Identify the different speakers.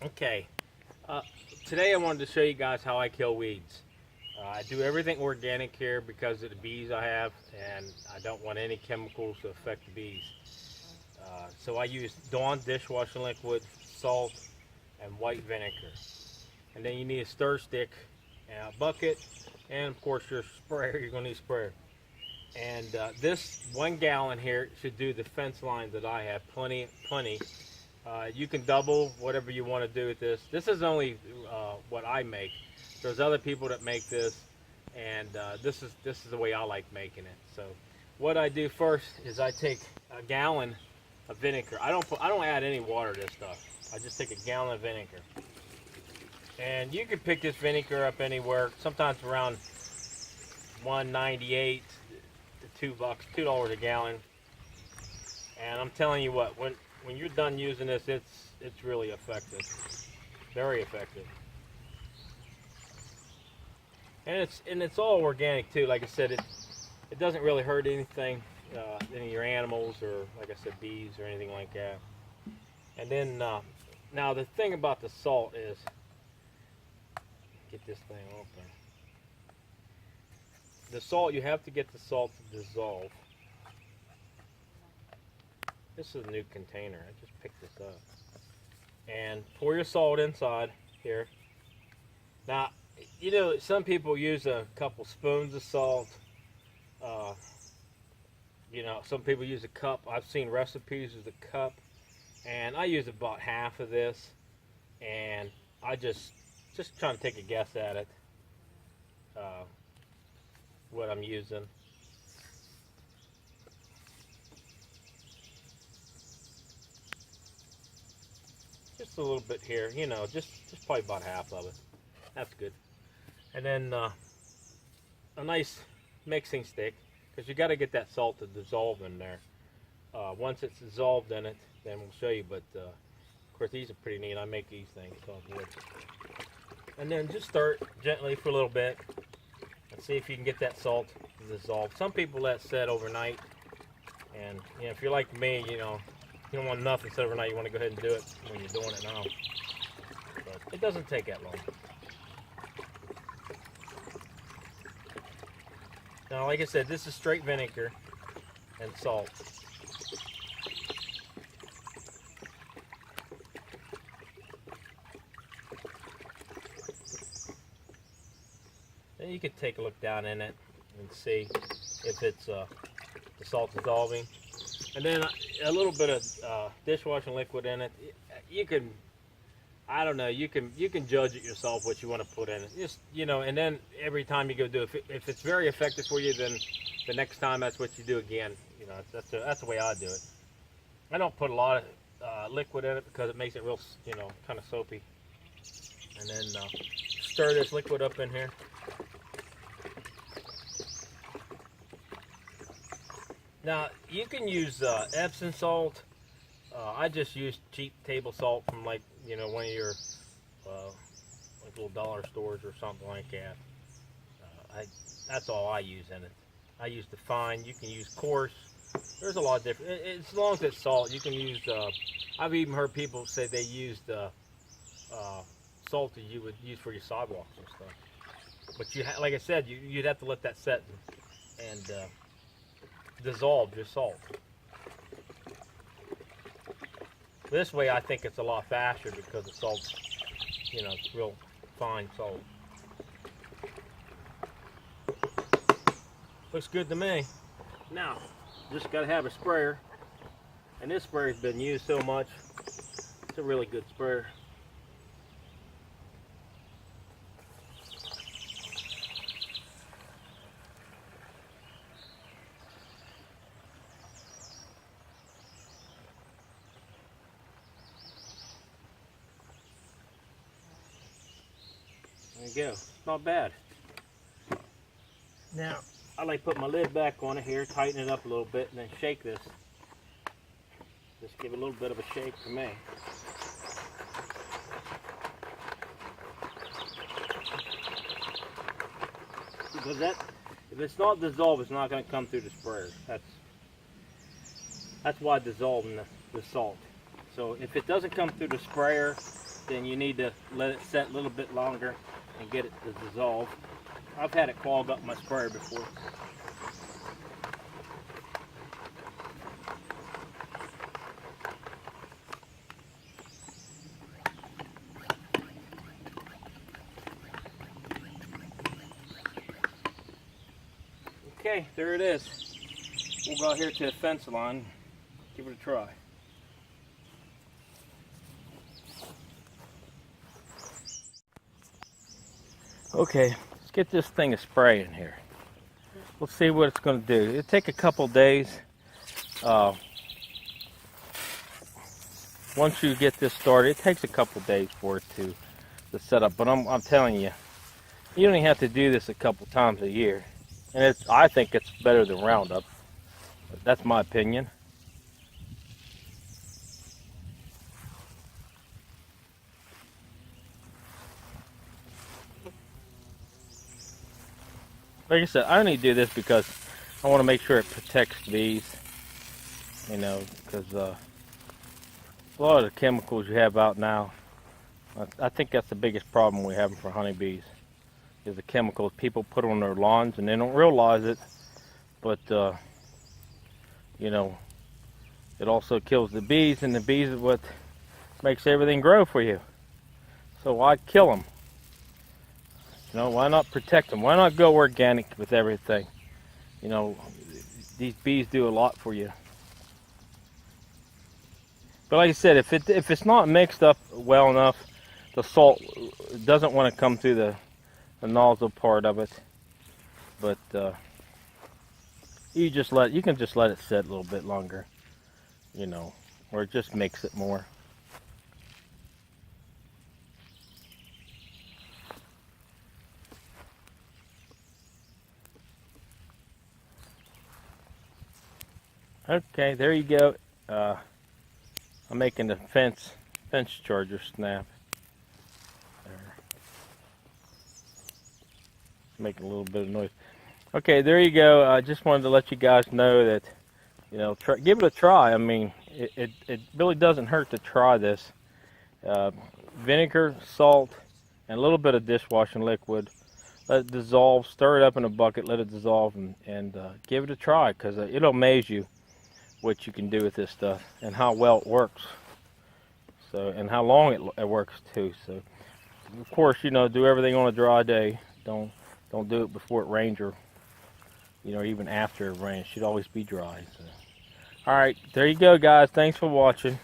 Speaker 1: Okay, uh, today I wanted to show you guys how I kill weeds. I do everything organic here because of the bees I have, and I don't want any chemicals to affect the bees. So I use Dawn dishwashing liquid, salt, and white vinegar. And then you need a stir stick, and a bucket, and of course your sprayer. You're going to need a sprayer. And this 1 gallon here should do the fence lines that I have. Plenty, plenty. You can double whatever you want to do with this. This is only what I make. There's other people that make this, and this is the way I like making it. So, what I do first is I take a gallon of vinegar. I don't add any water to this stuff. I just take a gallon of vinegar, and you can pick this vinegar up anywhere. Sometimes around 1.98 to $2 a gallon. And I'm telling you what, when you're done using this, it's really effective, very effective. And it's all organic too. Like I said, it doesn't really hurt anything, any of your animals, or like I said, bees or anything like that. And then now the thing about the salt is, get this thing open. The salt, you have to get the salt to dissolve. This is a new container. I just picked this up. And pour your salt inside here. Now, you know, some people use a couple spoons of salt. You know, some people use a cup. I've seen recipes with a cup. And I use about half of this. And I just trying to take a guess at it. What I'm using. Just a little bit here, you know, just probably about half of it. That's good. And then a nice mixing stick, because you got to get that salt to dissolve in there. Once it's dissolved in it, then we'll show you. But of course, these are pretty neat. I make these things off wood. And then just start gently for a little bit. And see if you can get that salt to dissolve. Some people let it set overnight, and you know, if you're like me, you know, you don't want nothing set overnight. You want to go ahead and do it when you're doing it now. But it doesn't take that long. Now, like I said, this is straight vinegar and salt. Then you could take a look down in it and see if it's the salt dissolving. And then a little bit of dishwashing liquid in it. You can, I don't know, you can judge it yourself what you want to put in it. Just, you know, and then every time you go do it, if it's very effective for you, then the next time that's what you do again. You know, that's the way I do it. I don't put a lot of liquid in it because it makes it real, you know, kind of soapy. And then stir this liquid up in here. Now, you can use Epsom salt. I just use cheap table salt from, like, you know, one of your like little dollar stores or something like that. That's all I use in it. I use the fine. You can use coarse. There's a lot of different. As long as it's salt, you can use. I've even heard people say they used salt that you would use for your sidewalks and stuff. But like I said, you'd have to let that set and dissolve your salt. This way, I think it's a lot faster because the salt's, you know, it's real fine salt. Looks good to me. Now, just got to have a sprayer, and this sprayer's been used so much. It's a really good sprayer. There you go. Not bad. Now, I like to put my lid back on it here, tighten it up a little bit, and then shake this. Just give it a little bit of a shake for me. Because if it's not dissolved, it's not going to come through the sprayer. That's why dissolving the salt. So if it doesn't come through the sprayer, then you need to let it set a little bit longer and get it to dissolve. I've had it clog up my sprayer before. Okay, there it is. We'll go out here to the fence line, give it a try. Okay, let's get this thing a spray in here. Let's see what it's going to do. It'll take a couple days. Once you get this started, it takes a couple days for it to set up. But I'm telling you, you only have to do this a couple times a year. And I think it's better than Roundup. That's my opinion. Like I said, I only do this because I want to make sure it protects bees. You know, because a lot of the chemicals you have out now, I think that's the biggest problem we're having for honeybees, is the chemicals people put on their lawns and they don't realize it. But, you know, it also kills the bees, and the bees is what makes everything grow for you. So why kill them? You know, why not protect them? Why not go organic with everything? You know, these bees do a lot for you. But like I said, if it's not mixed up well enough, the salt doesn't want to come through the nozzle part of it. But you can just let it sit a little bit longer, you know, or it just makes it more. Okay, there you go. I'm making the fence charger snap. There. Making a little bit of noise. Okay, there you go. I just wanted to let you guys know that, you know, give it a try. I mean, it really doesn't hurt to try this. Vinegar, salt, and a little bit of dishwashing liquid. Let it dissolve. Stir it up in a bucket. Let it dissolve, and give it a try, because it'll amaze you what you can do with this stuff and how well it works. So, and how long it works too. So, of course, you know, do everything on a dry day. Don't do it before it rains, or, you know, even after it rains. It should always be dry. So. All right, there you go, guys. Thanks for watching.